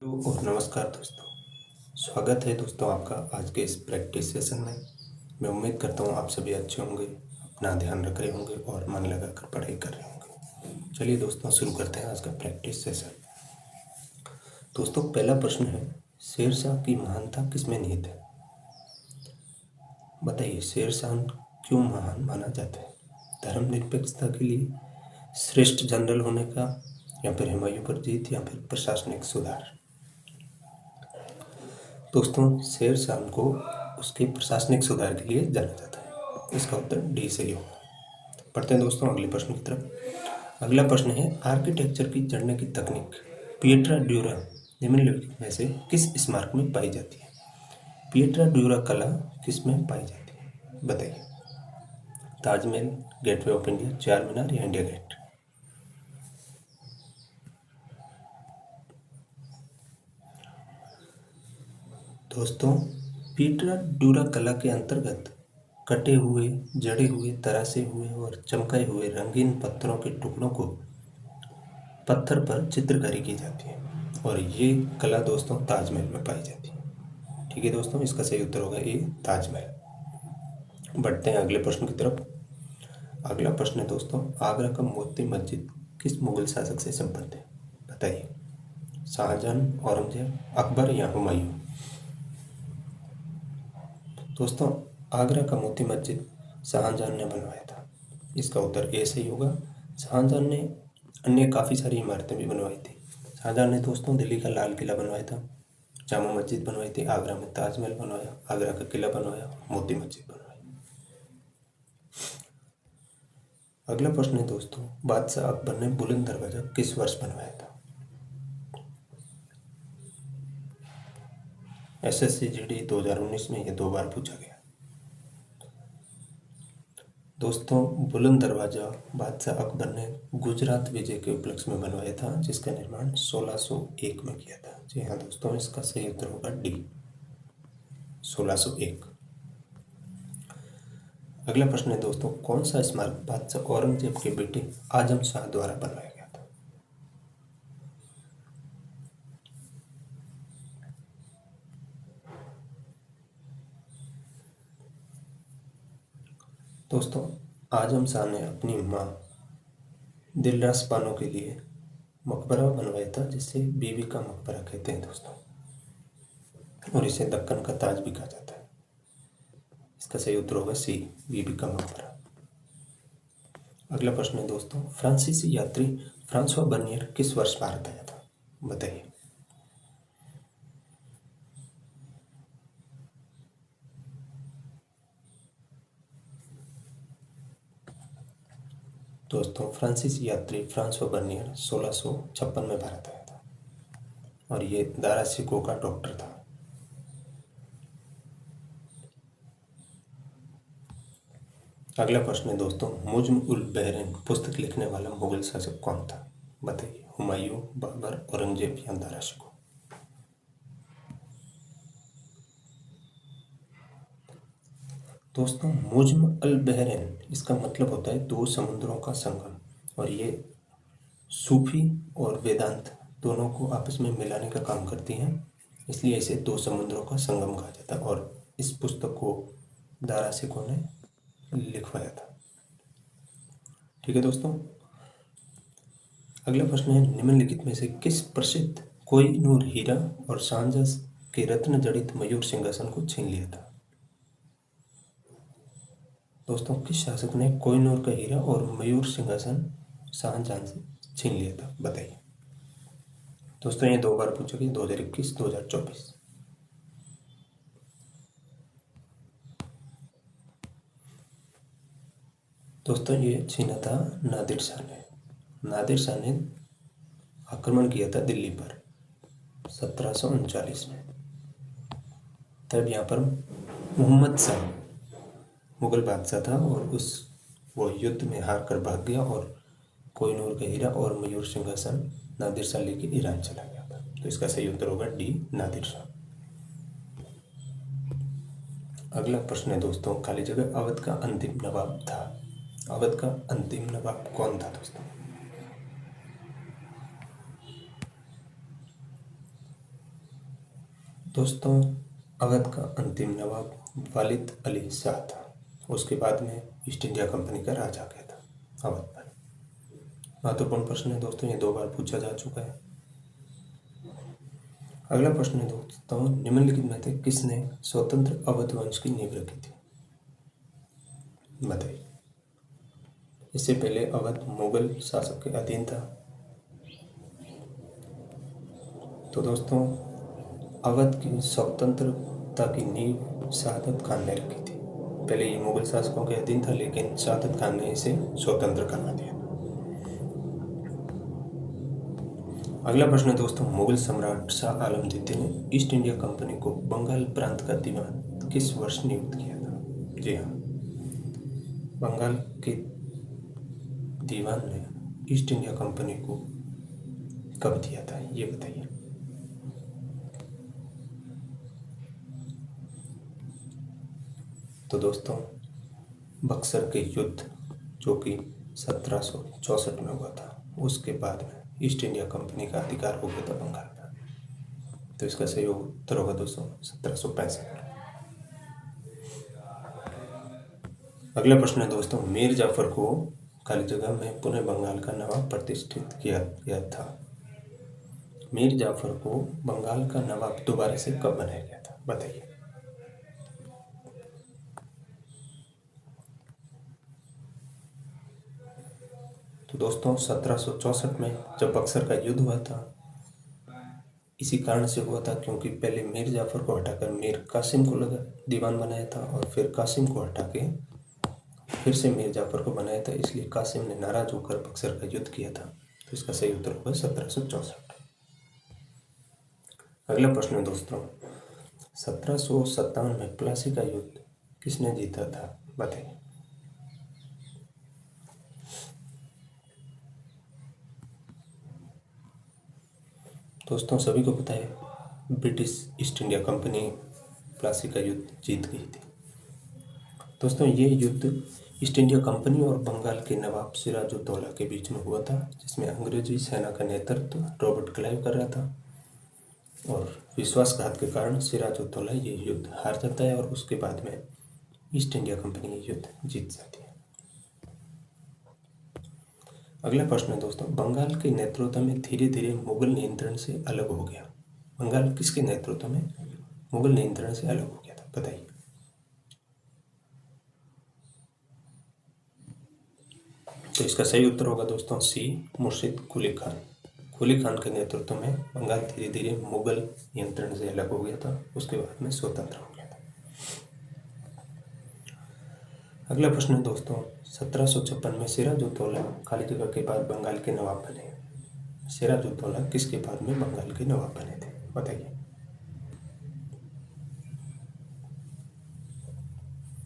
और नमस्कार दोस्तों। स्वागत है दोस्तों आपका आज के इस प्रैक्टिस सेशन में। मैं उम्मीद करता हूँ आप सभी अच्छे होंगे, अपना ध्यान रख रहे होंगे और मन लगाकर पढ़ाई कर रहे होंगे। चलिए दोस्तों शुरू करते हैं आज का प्रैक्टिस सेशन। दोस्तों पहला प्रश्न है, शेरशाह की महानता किसमें निहित है? बताइए, शेरशाह क्यों महान माना जाता है? धर्मनिरपेक्षता के लिए, श्रेष्ठ जनरल होने का, या फिर हुमायूं पर जीत, या फिर प्रशासनिक सुधार? दोस्तों शेरशाह को उसके प्रशासनिक सुधार के लिए जाना जाता है। इसका उत्तर डी सही होगा। पढ़ते हैं दोस्तों अगले प्रश्न की तरफ। अगला प्रश्न है, आर्किटेक्चर की जड़ने की तकनीक पिएट्रा ड्यूरा निम्नलिखित में से किस स्मारक में पाई जाती है? पिएट्रा ड्यूरा कला किस में पाई जाती है? बताइए। ताजमहल, गेटवे ऑफ इंडिया, चार मीनार, या इंडिया गेट? दोस्तों पिएट्रा ड्यूरा कला के अंतर्गत कटे हुए, जड़े हुए, तरासे हुए और चमकाए हुए रंगीन पत्थरों के टुकड़ों को पत्थर पर चित्रकारी की जाती है और ये कला दोस्तों ताजमहल में पाई जाती है। ठीक है दोस्तों, इसका सही उत्तर होगा ए ताजमहल। बढ़ते हैं अगले प्रश्न की तरफ। अगला प्रश्न है दोस्तों, आगरा का मोती मस्जिद किस मुगल शासक से संबंधित है? बताइए। शाहजहां, औरंगजेब, अकबर, या हुमायूं? दोस्तों आगरा का मोती मस्जिद शाहजहां ने बनवाया था। इसका उत्तर ए सही होगा। शाहजहां ने अन्य काफ़ी सारी इमारतें भी बनवाई थी। शाहजहां ने दोस्तों दिल्ली का लाल किला बनवाया था, जामा मस्जिद बनवाई थी, आगरा में ताजमहल बनवाया, आगरा का किला बनवाया, मोती मस्जिद बनवाई। अगला प्रश्न है दोस्तों, बादशाह अकबर ने बुलंद दरवाजा किस वर्ष बनवाया था? SSC GD 2019 में यह 2 बार पूछा गया। दोस्तों बुलंद दरवाजा बादशाह अकबर ने गुजरात विजय के उपलक्ष्य में बनवाया था, जिसका निर्माण 1601 में किया था। जी हाँ दोस्तों, इसका सही उत्तर होगा डी 1601। अगला प्रश्न है दोस्तों, कौन सा स्मारक बादशाह औरंगजेब के बेटे आजम शाह द्वारा बनवाया गया था? दोस्तों आजम शाह ने अपनी माँ दिलरास बानो के लिए मकबरा बनवाया था, जिसे बीबी का मकबरा कहते हैं दोस्तों, और इसे दक्कन का ताज भी कहा जाता है। इसका सही उत्तर होगा सी, बीबी का मकबरा। अगला प्रश्न है दोस्तों, फ्रांसीसी यात्री फ्रांसवा बर्नियर किस वर्ष भारत आया था? बताइए। दोस्तों फ्रांसीसी यात्री फ्रांसवा बर्नियर 1656 में भारत आया था और ये दारा शिकोह का डॉक्टर था। अगला प्रश्न है दोस्तों, मुज्म उल बहरीन पुस्तक लिखने वाला मुगल शासक कौन था? बताइए। हुमायूं, बाबर, औरंगजेब, या दारा शिकोह? दोस्तों मुज्म अल बहरैन इसका मतलब होता है दो समुद्रों का संगम, और ये सूफी और वेदांत दोनों को आपस में मिलाने का काम करती हैं, इसलिए इसे दो समुद्रों का संगम कहा जाता है। और इस पुस्तक को दारा शिकोह ने लिखवाया था। ठीक है दोस्तों, अगला प्रश्न है, निम्नलिखित में से किस प्रसिद्ध कोहिनूर हीरा और शाहजहां के रत्न जड़ित मयूर सिंहासन को छीन लिया था? दोस्तों किस शासक ने कोहिनूर का हीरा और मयूर सिंहासन शाहजहां से छीन लिया था? बताइए। दोस्तों ये 2 बार पूछा गया, 2021, 2024। दोस्तों ये छीना था नादिर शाह ने। नादिर शाह ने आक्रमण किया था दिल्ली पर 1739 में। तब यहाँ पर मोहम्मद शाह मुगल बादशाह था और वो युद्ध में हार कर भाग गया और कोहिनूर का हीरा और मयूर सिंहासन नादिर शाह लेके ईरान चला गया था। तो इसका सही उत्तर होगा डी नादिर शाह। अगला प्रश्न है दोस्तों, खाली जगह अवध का अंतिम नवाब था। अवध का अंतिम नवाब कौन था दोस्तों? दोस्तों, अवध का अंतिम नवाब वालिद अली शाह था। उसके बाद में ईस्ट इंडिया कंपनी का राज आ गया था अवध पर। महत्वपूर्ण प्रश्न है दोस्तों, ये 2 बार पूछा जा चुका है। अगला प्रश्न है दोस्तों, निम्नलिखित में से किसने स्वतंत्र अवध वंश की नींव रखी थी? बताइए। इससे पहले अवध मुगल शासक के अधीन था। तो दोस्तों, अवध की स्वतंत्रता की नींव शहादत खान ने रखी थी। पहले ये मुगल शासकों के अधीन था, लेकिन शहादत खान ने इसे स्वतंत्र करवा दिया। अगला प्रश्न है दोस्तों, मुगल सम्राट शाह आलम द्वितीय ने ईस्ट इंडिया कंपनी को बंगाल प्रांत का दीवान किस वर्ष नियुक्त किया था? जी हाँ, बंगाल के दीवान ने ईस्ट इंडिया कंपनी को कब दिया था, ये बताइए। तो दोस्तों, बक्सर के युद्ध जो कि 1764 में हुआ था, उसके बाद में ईस्ट इंडिया कंपनी का अधिकार हो गया था बंगाल पर। तो इसका सही उत्तर होगा दोस्तों 1765। अगला प्रश्न है दोस्तों, मीर जाफर को खाली जगह में पुनः बंगाल का नवाब प्रतिष्ठित किया गया था। मीर जाफर को बंगाल का नवाब दोबारा से कब बनाया गया था, बताइए। तो दोस्तों, 1764 में जब बक्सर का युद्ध हुआ था, इसी कारण से हुआ था क्योंकि पहले मीर जाफर को हटाकर मीर कासिम को लगा दीवान बनाया था, और फिर कासिम को हटा के फिर से मीर जाफर को बनाया था। इसलिए कासिम ने नाराज होकर बक्सर का युद्ध किया था। तो इसका सही उत्तर होगा 1764। अगला प्रश्न है दोस्तों, 1757 में प्लासी का युद्ध किसने जीता था, बताइए। दोस्तों, सभी को पता है British east India company Plassey का युद्ध जीत गई थी। दोस्तों, ये युद्ध ईस्ट इंडिया कंपनी और बंगाल के नवाब सिराजुद्दौला के बीच में हुआ था, जिसमें अंग्रेजी सेना का नेतृत्व रॉबर्ट क्लाइव कर रहा था। और विश्वासघात के कारण सिराजुद्दौला ये युद्ध हार जाता है, और उसके बाद में ईस्ट इंडिया कंपनी ये युद्ध जीत जाती है। अगला प्रश्न है दोस्तों, बंगाल के नेतृत्व में धीरे धीरे मुगल नियंत्रण से अलग हो गया। बंगाल किसके नेतृत्व में मुगल नियंत्रण से अलग हो गया था, बताइए। तो इसका सही उत्तर होगा दोस्तों सी, मुर्शिद कुली खान। कुली खान के नेतृत्व में बंगाल धीरे धीरे मुगल नियंत्रण से अलग हो गया था, उसके बाद में स्वतंत्र हो गया था। अगला प्रश्न है दोस्तों, 1756 में सिराजुद्दौला खाली जगह के बाद बंगाल के नवाब बने। सिराजुद्दौला किसके बाद में बंगाल के नवाब बने थे, बताइए।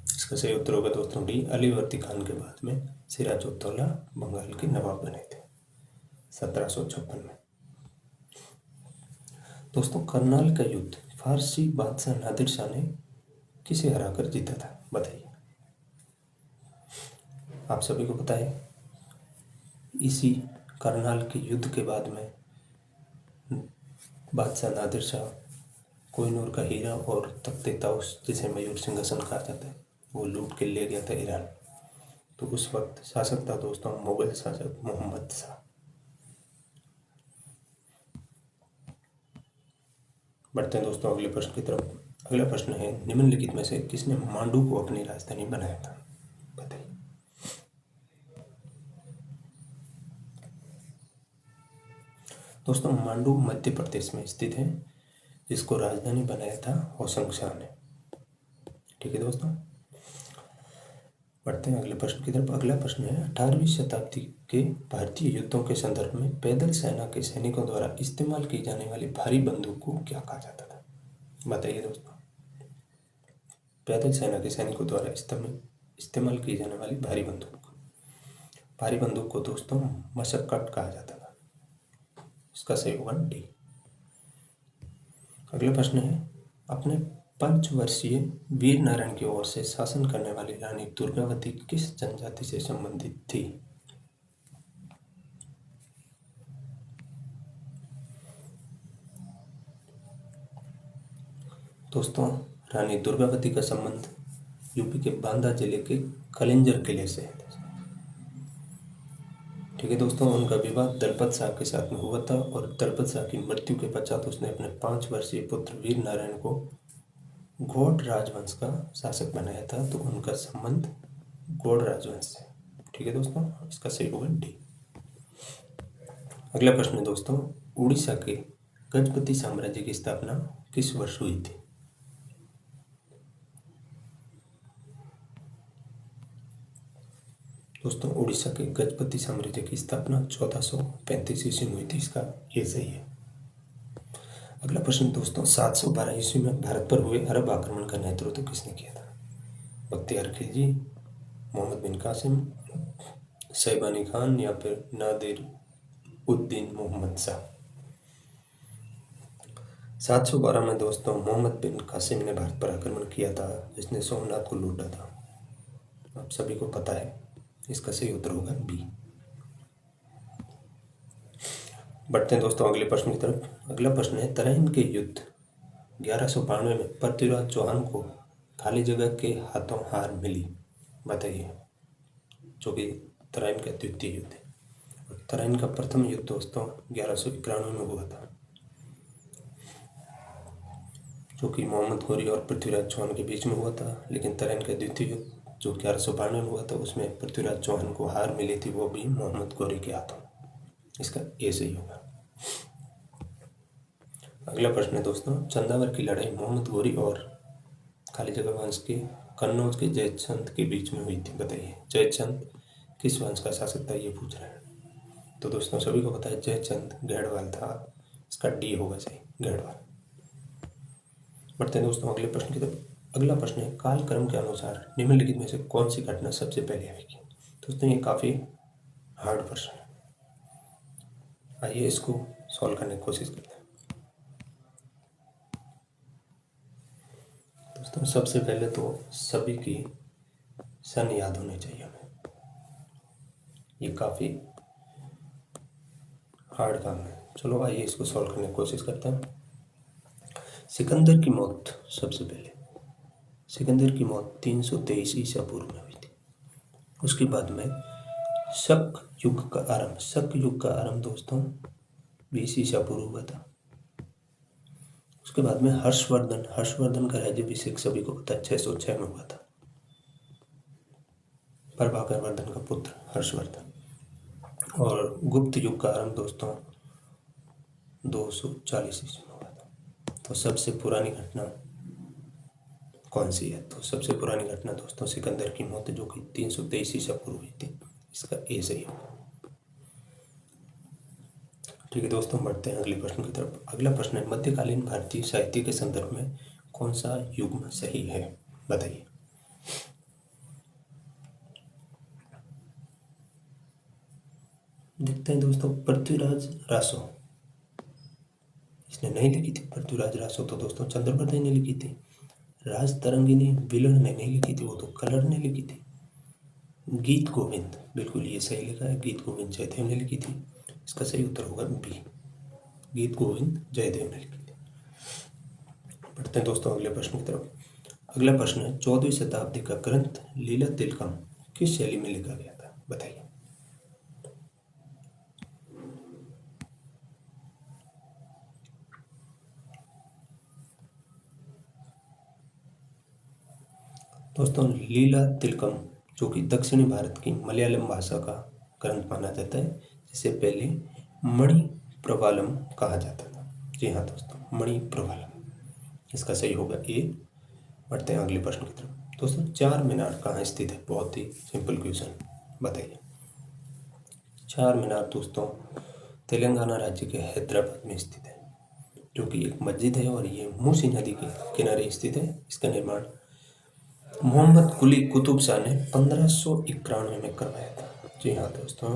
इसका सही उत्तर होगा दोस्तों डी, अलीवर्दी खान के बाद में सिराजुद्दौला बंगाल के नवाब बने थे 1756 में। दोस्तों, करनाल का युद्ध फारसी बादशाह नादिर शाह ने किसे हराकर जीता था, बताइए। आप सभी को पता है, इसी करनाल के युद्ध के बाद में बादशाह नादिर शाह कोहिनूर का हीरा और तख्ते ताउस, जिसे मयूर सिंहासन कहा जाता है, वो लूट के ले गया था ईरान। तो उस वक्त शासक था दोस्तों मुगल शासक मोहम्मद शाह। बढ़ते हैं दोस्तों अगले प्रश्न की तरफ। अगला प्रश्न है, निम्नलिखित में से किसने मांडू को अपनी राजधानी बनाया था, बताइए। दोस्तों, मांडू मध्य प्रदेश में स्थित है, जिसको राजधानी बनाया था होशंग शाह ने। ठीक है दोस्तों, बढ़ते हैं अगले प्रश्न की तरफ। अगला प्रश्न है, 18वीं शताब्दी के भारतीय युद्धों के संदर्भ में पैदल सेना के सैनिकों द्वारा इस्तेमाल की जाने वाली भारी बंदूक को क्या कहा जाता था, बताइए दोस्तों। पैदल सेना के सैनिकों द्वारा इस्तेमाल की जाने वाली भारी बंदूक को दोस्तों मशक्कत कहा जाता था। इसका सही होगा डी। अगला प्रश्न है, अपने 5 वर्षीय वीर नारायण की ओर से शासन करने वाली रानी दुर्गावती किस जनजाति से संबंधित थी? दोस्तों रानी दुर्गावती का संबंध यूपी के बांदा जिले के कलिंजर किले से है। ठीक है दोस्तों, उनका विवाह दलपत शाह के साथ में हुआ था और दलपत शाह की मृत्यु के पश्चात उसने अपने 5 वर्षीय पुत्र वीर नारायण को गौड़ राजवंश का शासक बनाया था। तो उनका संबंध गौड़ राजवंश से। ठीक है दोस्तों, इसका सही होगा डी। अगला प्रश्न है दोस्तों, उड़ीसा के गजपति साम्राज्य की स्थापना किस वर्ष हुई थी? दोस्तों उड़ीसा के गजपति साम्राज्य की स्थापना 1435 ईस्वी में हुई थी। इसका ये सही है। अगला प्रश्न दोस्तों, 712 ईस्वी में भारत पर हुए अरब आक्रमण का नेतृत्व किसने किया था? बख्तियार खिलजी, मोहम्मद बिन कासिम, शैबानी खान या फिर नादिर उद्दीन मोहम्मद शाह। 712 में दोस्तों मोहम्मद बिन कासिम ने भारत पर आक्रमण किया था, जिसने सोमनाथ को लूटा था। आप सभी को पता है, इसका सही उत्तर होगा बी। बढ़ते हैं दोस्तों अगले प्रश्न की तरफ। अगला प्रश्न है, तराइन के युद्ध 1192 में पृथ्वीराज चौहान को खाली जगह के हाथों हार मिली, बताइए। जो कि तराइन का द्वितीय युद्ध है। और तराइन का प्रथम युद्ध दोस्तों 1191 में हुआ था, जो कि मोहम्मद गौरी और पृथ्वीराज चौहान के बीच में हुआ था। लेकिन तराइन का द्वितीय युद्ध जो 1192 में हुआ था, उसमें पृथ्वीराज चौहान को हार मिली थी, वो भी मोहम्मद गौरी के हाथों। इसका ए सही होगा। अगला प्रश्न है दोस्तों, चंदावर की लड़ाई मोहम्मद गौरी और खाली जगह वंश के कन्नौज के जयचंद के बीच में हुई थी, बताइए। जयचंद किस वंश का शासक था, ये पूछ रहे हैं। तो दोस्तों सभी को पता है जयचंद गढ़वाल था। इसका डी होगा सही, गढ़वाल। बढ़ते हैं दोस्तों अगले प्रश्न की तरफ। अगला प्रश्न है, कालक्रम के अनुसार निम्नलिखित में से कौन सी घटना सबसे पहले आएगी? दोस्तों ये काफ़ी हार्ड प्रश्न है, आइए इसको सॉल्व करने की कोशिश करते हैं। दोस्तों सबसे पहले तो सभी की सन याद होने चाहिए हमें, ये काफ़ी हार्ड काम है। चलो आइए इसको सॉल्व करने की कोशिश करते हैं। सिकंदर की मौत सबसे पहले, सिकंदर की मौत 323 ईसा पूर्व में हुई थी। उसके बाद में शक युग का आरंभ, शक युग का आरंभ दोस्तों 20 ईसा पूर्व हुआ था। उसके बाद में हर्षवर्धन, हर्षवर्धन का राज्याभिषेक सभी को पता है 606 में हुआ था। प्रभाकर वर्धन का पुत्र हर्षवर्धन। और गुप्त युग का आरंभ दोस्तों 240 ईस्वी में हुआ था। तो सबसे पुरानी घटना कौन सी है? तो सबसे पुरानी घटना दोस्तों सिकंदर की मौत, जो कि 323 ईसा पूर्व हुई थी। इसका ए सही होगा। ठीक है दोस्तों, बढ़ते हैं अगले प्रश्न की तरफ। अगला प्रश्न है, मध्यकालीन भारतीय साहित्य के संदर्भ में कौन सा युग्म सही है, बताइए। देखते हैं दोस्तों, पृथ्वीराज रासो इसने नहीं लिखी थी। पृथ्वीराज रासो तो दोस्तों चंद्रप्रदय ने लिखी थी। राज तरंगिनी विलर ने नहीं लिखी थी, वो तो कलर ने लिखी थी। गीत गोविंद, बिल्कुल ये सही लिखा है, गीत गोविंद जयदेव ने लिखी थी। इसका सही उत्तर होगा बी, गीत गोविंद जयदेव ने लिखी थी। बढ़ते हैं दोस्तों अगले प्रश्न की तरफ। अगला प्रश्न है, 14वीं शताब्दी का ग्रंथ लीला तिलकम किस शैली में लिखा गया था, बताइए। दोस्तों लीला तिलकम जो कि दक्षिणी भारत की मलयालम भाषा का ग्रंथ माना जाता है, जिसे पहले मणि प्रवालम कहा जाता था। जी हाँ दोस्तों, मणि प्रवालम। इसका सही होगा ए। बढ़ते हैं अगले प्रश्न की तरफ। दोस्तों चार मीनार कहाँ स्थित है? बहुत ही सिंपल क्वेश्चन, बताइए। चार मीनार दोस्तों तेलंगाना राज्य के हैदराबाद में स्थित है, जो कि एक मस्जिद है और ये मूसी नदी के किनारे स्थित है। इसका निर्माण मोहम्मद कुली कुतुब शाह ने 1591 में करवाया था। जी हाँ दोस्तों,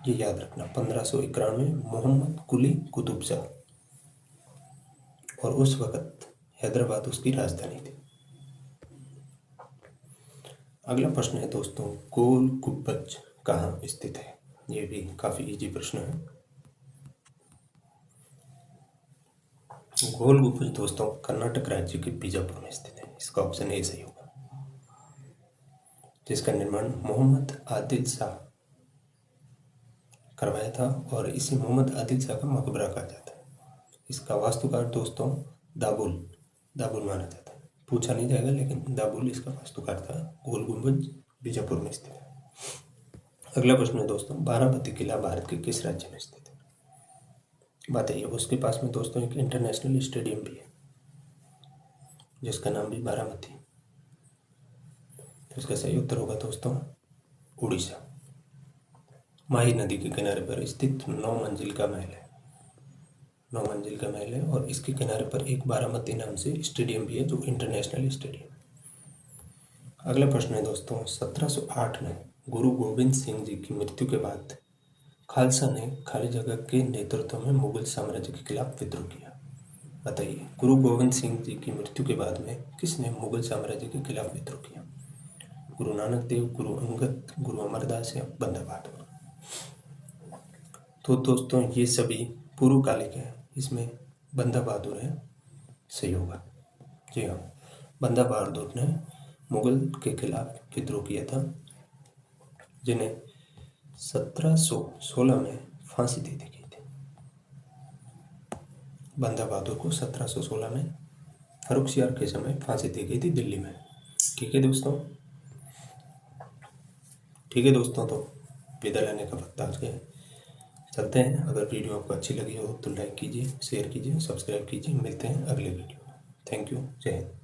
ये याद रखना, 1591 मोहम्मद कुली कुतुब शाह, और उस वक्त हैदराबाद उसकी राजधानी थी। अगला प्रश्न है दोस्तों, गोल गुब्बज कहाँ स्थित है? ये भी काफ़ी इजी प्रश्न है। गोल गुम्बज दोस्तों कर्नाटक राज्य के बीजापुर में स्थित है। इसका ऑप्शन ए सही होगा, जिसका निर्माण मोहम्मद आदिल शाह करवाया था और इसे मोहम्मद आदिल शाह का मकबरा कहा जाता है। इसका वास्तुकार दोस्तों दाबुल दाबुल माना जाता है। पूछा नहीं जाएगा लेकिन दाबुल इसका वास्तुकार था। गोल गुम्बज बीजापुर में स्थित है। अगला प्रश्न है दोस्तों, बारामती किला भारत के किस राज्य में स्थित है? बताइए। उसके पास में दोस्तों एक इंटरनेशनल स्टेडियम भी है जिसका नाम भी बारामती। तो इसका सही उत्तर होगा दोस्तों उड़ीसा। माही नदी के किनारे पर स्थित 9 मंजिल का महल है। 9 मंजिल का महल है और इसके किनारे पर एक बारामती नाम से स्टेडियम भी है जो इंटरनेशनल स्टेडियम। अगला प्रश्न है दोस्तों, 1708 में गुरु गोविंद सिंह जी की मृत्यु के बाद खालसा ने खाली जगह के नेतृत्व में मुगल साम्राज्य के खिलाफ विद्रोह किया। बताइए, गुरु गोविंद सिंह जी की मृत्यु के बाद में किसने मुगल साम्राज्य के खिलाफ विद्रोह किया? गुरु नानक देव, गुरु अंगद, गुरु अमरदास या बंदा बहादुर? तो दोस्तों ये सभी पूर्वकालिक है, इसमें बंदा बहादुर है सही होगा। जी हाँ, बंदा बहादुर ने मुगल के खिलाफ विद्रोह किया था, जिन्हें 1716 में फांसी दे दी गई थी। बंदा बहादुर को 1716 में फर्रुखसियार के समय फांसी दी गई थी दिल्ली में। ठीक है दोस्तों, तो विदा लेने का वक्त आ गया है। चलते हैं। अगर वीडियो आपको अच्छी लगी हो तो लाइक कीजिए, शेयर कीजिए, सब्सक्राइब कीजिए। मिलते हैं अगले वीडियो में। Thank you. जय हिंद।